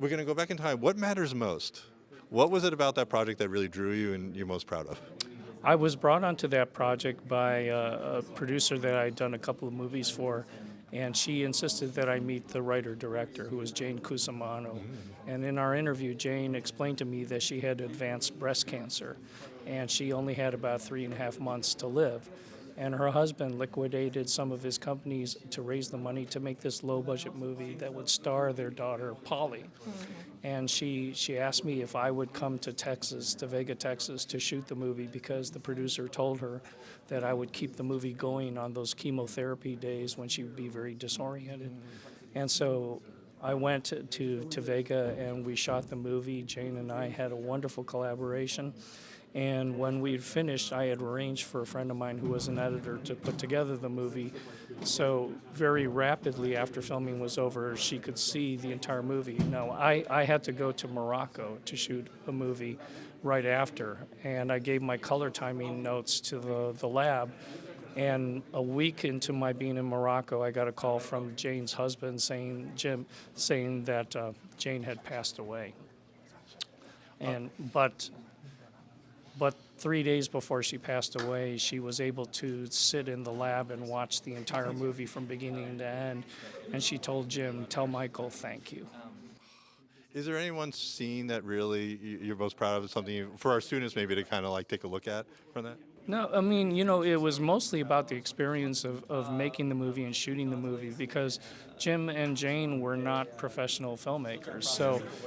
we're going to go back in time. What matters most? What was it about that project that really drew you and you're most proud of? I was brought onto that project by a producer that I'd done a couple of movies for, and she insisted that I meet the writer-director, who was Jane Cusimano. And in our interview, Jane explained to me that she had advanced breast cancer, and she only had about 3.5 months to live. And her husband liquidated some of his companies to raise the money to make this low-budget movie that would star their daughter, Polly. And she asked me if I would come to Texas, to Vega, Texas, to shoot the movie because the producer told her that I would keep the movie going on those chemotherapy days when she would be very disoriented. And so I went to Vega and we shot the movie. Jane and I had a wonderful collaboration. And when we had finished, I had arranged for a friend of mine who was an editor to put together the movie. So very rapidly after filming was over, she could see the entire movie. Now, I had to go to Morocco to shoot a movie right after, and I gave my color timing notes to the lab. And a week into my being in Morocco, I got a call from Jane's husband saying that Jane had passed away. But 3 days before she passed away, she was able to sit in the lab and watch the entire movie from beginning to end. And she told Jim, "Tell Michael thank you." Is there anyone scene that really you're most proud of? Something for our students maybe to kind of like take a look at from that? No, I mean, it was mostly about the experience of making the movie and shooting the movie because Jim and Jane were not professional filmmakers.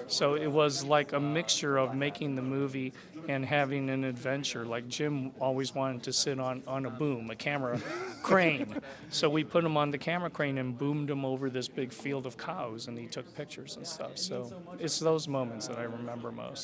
So it was like a mixture of making the movie and having an adventure. Like Jim always wanted to sit on a boom, a camera crane. So we put him on the camera crane and boomed him over this big field of cows and he took pictures and stuff. So it's those moments that I remember most.